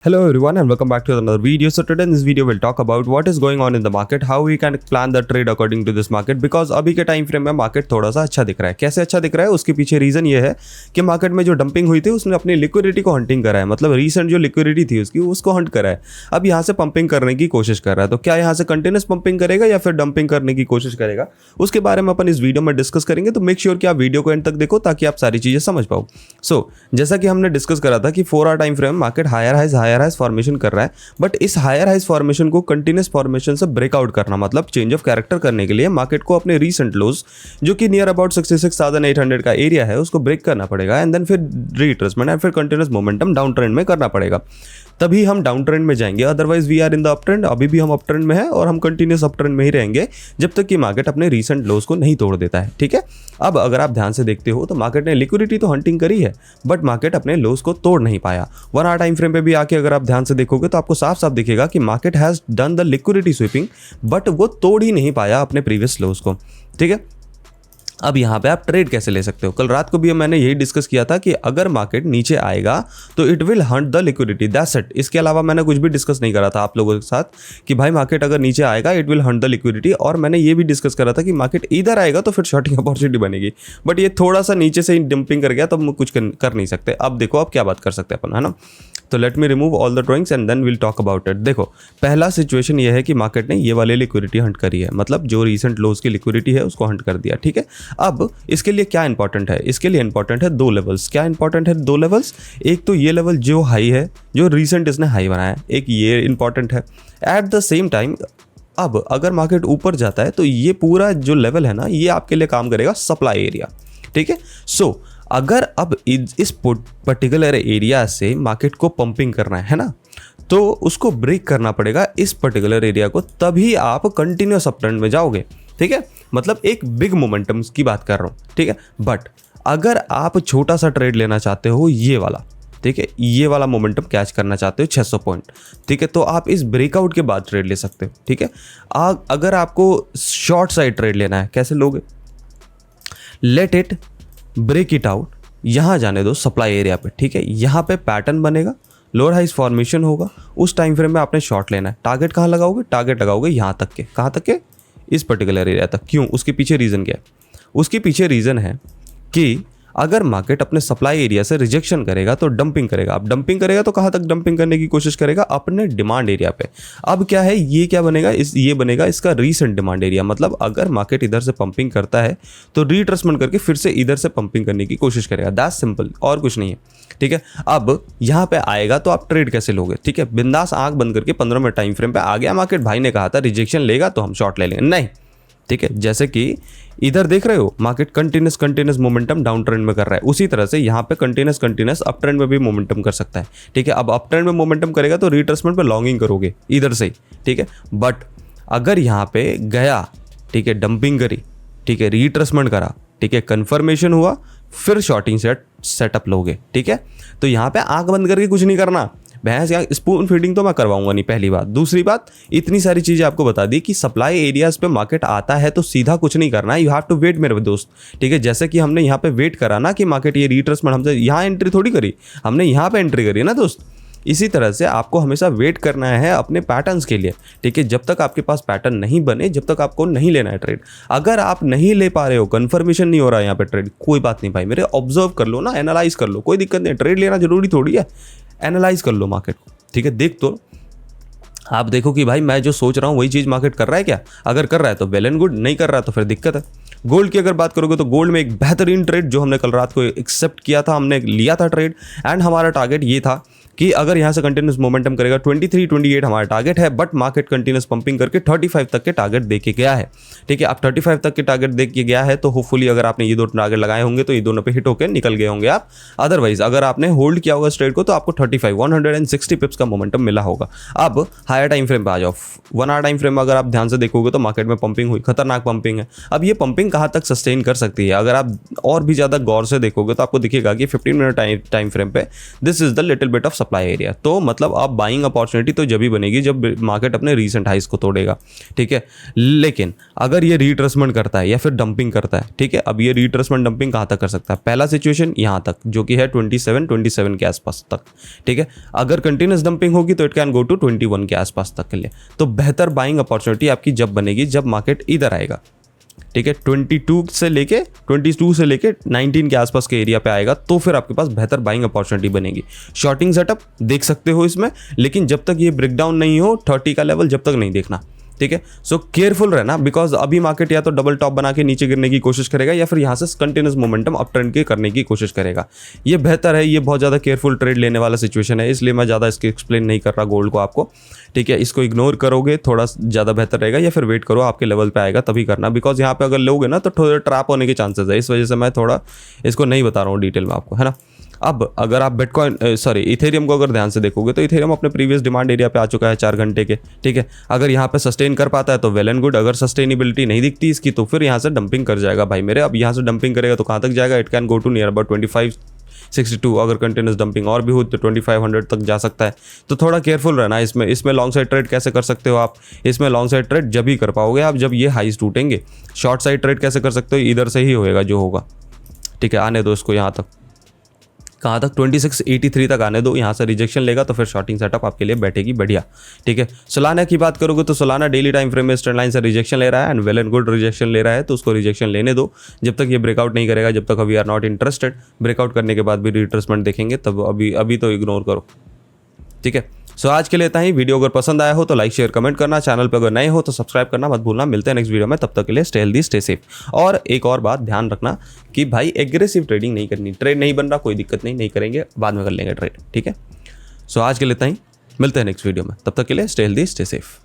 Hello everyone and welcome back to another video. So today in this video we'll talk about what is going on in the market, how we can plan the trade according to this market because अभी के time frame में market थोड़ा सा अच्छा दिख रहा है. कैसे अच्छा दिख रहा है उसके पीछे रीज़न ये है कि मार्केट में जो डंपिंग हुई थी उसने अपनी लिक्विडिटी को हंटिंग करा है, मतलब रीसेंट जो लिक्विडिटी थी उसको हंट करा है. अब यहाँ से पंपिंग करने की कोशिश कर रहा है. तो क्या यहाँ से कंटिन्यूस पंपिंग करेगा या फिर डंपिंग करने की कोशिश करेगा, उसके बारे में अपन इस वीडियो में डिस्कस करेंगे. तो मेक श्योर कि आप वीडियो को एंड तक देखो ताकि आप सारी चीज़ें समझ पाओ. जैसा कि हमने डिस्कस करा था कि 4 hour time frame market higher highs formation कर रहा है, बट इस हायर हाइज फॉर्मेशन को कंटिन्यूस फॉर्मेशन से ब्रेकआउट करना, मतलब चेंज ऑफ कैरेक्टर करने के लिए मार्केट को अपने रीसेंट लोज जो कि नियर अबाउट 66,800 का एरिया है उसको ब्रेक करना पड़ेगा एंड देन फिर रिट्रेसमेंट एंड फिर कंटिन्यूस मोमेंटम डाउन ट्रेंड में करना पड़ेगा, तभी हम डाउन ट्रेंड में जाएंगे. Otherwise we are in the up trend. अभी भी हम अप ट्रेंड में है और हम कंटिन्यूस अप ट्रेंड में ही रहेंगे जब तक कि मार्केट अपने रीसेंट लोज को नहीं तोड़ देता है. ठीक है, अब अगर आप ध्यान से देखते हो तो मार्केट ने लिक्विडिटी तो हंटिंग करी है बट मार्केट अपने लोज को तोड़ नहीं पाया. 1 आवर टाइम फ्रेम पे भी आके अगर आप ध्यान से देखोगे तो आपको साफ साफ दिखेगा कि market has done the liquidity sweeping but वो तोड़ ही नहीं पाया अपने प्रीवियस लोज को. ठीक है, अब यहाँ पे आप ट्रेड कैसे ले सकते हो. कल रात को भी मैंने यही डिस्कस किया था कि अगर मार्केट नीचे आएगा तो it will Hunt the liquidity, that's it. इसके अलावा मैंने कुछ भी डिस्कस नहीं करा था आप लोगों के साथ कि भाई मार्केट अगर नीचे आएगा it will Hunt the liquidity, और मैंने ये भी डिस्कस करा था कि मार्केट इधर आएगा तो फिर शॉर्टिंग अपॉर्चुनिटी बनेगी. बट ये थोड़ा सा नीचे से ही डंपिंग कर गया तो हम कुछ कर नहीं सकते. अब देखो अब क्या बात कर सकते हैं अपन, है ना. तो let me remove all the drawings and then will talk about it. देखो पहला सिचुएशन ये है कि मार्केट ने ये वाली लिक्विडिटी हंट करी है, मतलब जो रीसेंट लोज की लिक्विडिटी है उसको हंट कर दिया. ठीक है, अब इसके लिए क्या इंपॉर्टेंट है, इसके लिए इंपॉर्टेंट है 2 लेवल्स. क्या इंपॉर्टेंट है 2 लेवल्स, एक तो ये लेवल जो हाई है जो रीसेंट इसने हाई बनाया है, एक ये इंपॉर्टेंट है. एट द सेम टाइम अब अगर मार्केट ऊपर जाता है तो ये पूरा जो लेवल है ना ये आपके लिए काम करेगा सप्लाई एरिया. ठीक है, सो अगर अब इस पर्टिकुलर एरिया से मार्केट को पंपिंग करना है ना, तो उसको ब्रेक करना पड़ेगा इस पर्टिकुलर एरिया को, तभी आप कंटिन्यूस अप ट्रेंड में जाओगे. ठीक है, मतलब एक बिग मोमेंटम की बात कर रहा हूँ. ठीक है, बट अगर आप छोटा सा ट्रेड लेना चाहते हो ये वाला, ठीक है, ये वाला मोमेंटम कैच करना चाहते हो 600 पॉइंट, ठीक है, तो आप इस ब्रेकआउट के बाद ट्रेड ले सकते हो. ठीक है, अगर आपको शॉर्ट साइड ट्रेड लेना है, कैसे लोगे, let it break it out, यहाँ जाने दो सप्लाई एरिया पे. ठीक है, यहाँ पे पैटर्न बनेगा, लोअर हाइज फॉर्मेशन होगा, उस टाइम फ्रेम में आपने शॉर्ट लेना है. टारगेट कहाँ लगाओगे, टारगेट लगाओगे यहाँ तक के, कहाँ तक के, इस पर्टिकुलर एरिया तक. क्यों, उसके पीछे रीज़न क्या है, उसके पीछे रीज़न है कि अगर मार्केट अपने सप्लाई एरिया से रिजेक्शन करेगा तो डंपिंग करेगा. अब डंपिंग करेगा तो कहाँ तक डंपिंग करने की कोशिश करेगा, अपने डिमांड एरिया पे. अब क्या है, ये क्या बनेगा, ये बनेगा इसका रीसेंट डिमांड एरिया. मतलब अगर मार्केट इधर से पंपिंग करता है तो रिट्रेसमेंट करके फिर से इधर से पंपिंग करने की कोशिश करेगा. दैट्स सिंपल, और कुछ नहीं है. ठीक है, अब यहाँ पे आएगा तो आप ट्रेड कैसे लोगे. ठीक है, बिंदास आंख बंद करके 15 मिनट टाइम फ्रेम पे आ गया मार्केट, भाई ने कहा था रिजेक्शन लेगा तो हम शॉर्ट ले लेंगे, नहीं. ठीक है, जैसे कि इधर देख रहे हो market continuous momentum down trend में कर रहा है, उसी तरह से यहाँ पे कंटिन्यूस अप ट्रेंड में भी मोमेंटम कर सकता है. ठीक है, अब अप ट्रेंड में मोमेंटम करेगा तो रिट्रेसमेंट पे लॉन्गिंग करोगे इधर से ही. ठीक है, बट अगर यहाँ पे गया, ठीक है, डंपिंग करी, ठीक है, रिट्रेसमेंट करा, ठीक है, कन्फर्मेशन हुआ, फिर शॉर्टिंग सेटअप लोगे. ठीक है, तो यहाँ पे आंख बंद करके कुछ नहीं करना. भैंस यहाँ स्पून फीडिंग तो मैं करवाऊंगा नहीं, पहली बात. दूसरी बात, इतनी सारी चीज़ें आपको बता दी कि सप्लाई एरियाज पे मार्केट आता है तो सीधा कुछ नहीं करना है, यू हैव टू वेट मेरे दोस्त. ठीक है, जैसे कि हमने यहाँ पे वेट करा ना कि मार्केट ये रिट्रेसमेंट, हमसे यहाँ एंट्री थोड़ी करी, हमने यहाँ पे एंट्री करी ना दोस्त. इसी तरह से आपको हमेशा वेट करना है अपने पैटर्न्स के लिए. ठीक है, जब तक आपके पास पैटर्न नहीं बने जब तक आपको नहीं लेना है ट्रेड. अगर आप नहीं ले पा रहे हो, कन्फर्मेशन नहीं हो रहा है यहाँ पे ट्रेड, कोई बात नहीं भाई मेरे, ऑब्जर्व कर लो ना, एनालाइज कर लो, कोई दिक्कत नहीं. ट्रेड लेना जरूरी थोड़ी है, एनालाइज कर लो मार्केट को. ठीक है, देख तो आप देखो कि भाई मैं जो सोच रहा हूँ वही चीज़ मार्केट कर रहा है क्या. अगर कर रहा है तो वेल एंड गुड, नहीं कर रहा तो फिर दिक्कत है. गोल्ड की अगर बात करोगे तो गोल्ड में एक बेहतरीन ट्रेड जो हमने कल रात को एक्सेप्ट किया था, हमने लिया था ट्रेड, एंड हमारा टारगेट ये था कि अगर यहाँ से कंटिन्यूस मोमेंटम करेगा 23-28 हमारा टारगेट है, बट मार्केट कंटिन्यूस पंपिंग करके 35 तक के टारगेट दे के गया है. ठीक है, अब 35 तक के टारगेट दे के गया है तो होपफुली अगर आपने ये 2 टारगेट लगाए होंगे तो ये दोनों पे हिट होकर निकल गए होंगे आप. अदरवाइज अगर आपने होल्ड किया होगा इस ट्रेड को तो आपको 160 पिप्स का मोमेंटम मिला होगा. अब हायर टाइम फ्रेम पे आ जाओ. 1 आवर टाइम फ्रेम में अगर आप ध्यान से देखोगे तो मार्केट में पंपिंग हुई, खतरनाक पंपिंग है. अब ये पंपिंग कहाँ तक सस्टेन कर सकती है, अगर आप और भी ज़्यादा गौर से देखोगे तो आपको दिखेगा कि 15 मिनट टाइम फ्रेम पे this is the little bit of supply area. तो मतलब आप बाइंग अपॉर्चुनिटी तो जब भी बनेगी जब मार्केट अपने रीसेंट हाइस को तोड़ेगा, ठीक है। लेकिन अगर ये रिट्रेसमेंट करता है या फिर डंपिंग करता है, ठीक है, अब ये रिट्रेसमेंट डंपिंग कहाँ तक कर सकता है? पहला सिचुएशन यहाँ तक जो कि है 27 के आसपास तक, ठीक है। अगर कंटिन्यूस डंपिंग होगी तो इट कैन गो टू 21 के आसपास तक के लिए। तो बेहतर बाइंग अपॉर्चुनिटी आपकी जब बनेगी जब मार्केट इधर आएगा, ठीक है, 22 से लेके 19 के आसपास के एरिया पे आएगा, तो फिर आपके पास बेहतर बाइंग अपॉर्चुनिटी बनेगी। शॉर्टिंग सेटअप देख सकते हो इसमें, लेकिन जब तक ये ब्रेकडाउन नहीं हो 30 का लेवल जब तक नहीं देखना, ठीक है। सो केयरफुल रहना, बिकॉज अभी मार्केट या तो डबल टॉप बना के नीचे गिरने की कोशिश करेगा या फिर यहाँ से कंटिन्यूस मोमेंटम अप ट्रेंड के करने की कोशिश करेगा। ये बेहतर है, ये बहुत ज़्यादा केयरफुल ट्रेड लेने वाला सिचुएशन है, इसलिए मैं ज़्यादा इसके एक्सप्लेन नहीं कर रहा गोल्ड को आपको, ठीक है। इसको इग्नोर करोगे थोड़ा ज़्यादा बेहतर रहेगा, या फिर वेट करो आपके लेवल पे आएगा तभी करना, बिकॉज यहाँ पे अगर लोगे ना तो थोड़ा ट्रैप होने के चांसेस है। इस वजह से मैं थोड़ा इसको नहीं बता रहा हूँ डिटेल में आपको, है ना। अब अगर आप इथेरियम को अगर ध्यान से देखोगे तो इथेरियम अपने प्रीवियस डिमांड एरिया पे आ चुका है 4 घंटे के, ठीक है। अगर यहाँ पे सस्टेन कर पाता है तो वेल एंड गुड, अगर सस्टेनेबिलिटी नहीं दिखती इसकी तो फिर यहाँ से डंपिंग कर जाएगा भाई मेरे। अब यहाँ से डंपिंग करेगा तो कहाँ तक जाएगा? It can go to near about 2562। अगर कंटिन्यूस डंपिंग और भी हो तो 2500 तक जा सकता है। तो थोड़ा केयरफुल रहना इसमें लॉन्ग साइड ट्रेड कैसे कर सकते हो आप? इसमें लॉन्ग साइड ट्रेड जब ही कर पाओगे आप जब ये हाइस टूटेंगे। शॉर्ट साइड ट्रेड कैसे कर सकते हो? इधर से ही होएगा जो होगा, ठीक है। आने दो इसको यहाँ तक, कहाँ तक? 2683 तक आने दो। यहाँ से रिजेक्शन लेगा तो फिर शॉर्टिंग सेटअप आपके लिए बैठेगी बढ़िया, ठीक है। सोलाना की बात करोगे तो सोलाना डेली टाइम फ्रेम में ट्रेंड लाइन से रिजेक्शन ले रहा है and well and good rejection ले रहा है, तो उसको रिजेक्शन लेने दो जब तक ये ब्रेकआउट नहीं करेगा, जब तक we are not interested. Breakout करने के बाद भी रिट्रेसमेंट देखेंगे, तब अभी तो इग्नोर करो, ठीक है। सो आज के लिए इतना ही। वीडियो अगर पसंद आया हो तो लाइक शेयर कमेंट करना, चैनल पे अगर नए हो तो सब्सक्राइब करना मत भूलना। मिलते हैं नेक्स्ट वीडियो में, तब तक के लिए स्टे हेल्दी स्टे सेफ। और एक और बात ध्यान रखना कि भाई एग्रेसिव ट्रेडिंग नहीं करनी। ट्रेड नहीं बन रहा कोई दिक्कत नहीं करेंगे, बाद में कर लेंगे ट्रेड, ठीक है। सो आज के लिए इतना ही, मिलते हैं नेक्स्ट वीडियो में, तब तक के लिए स्टे हेल्दी स्टे सेफ।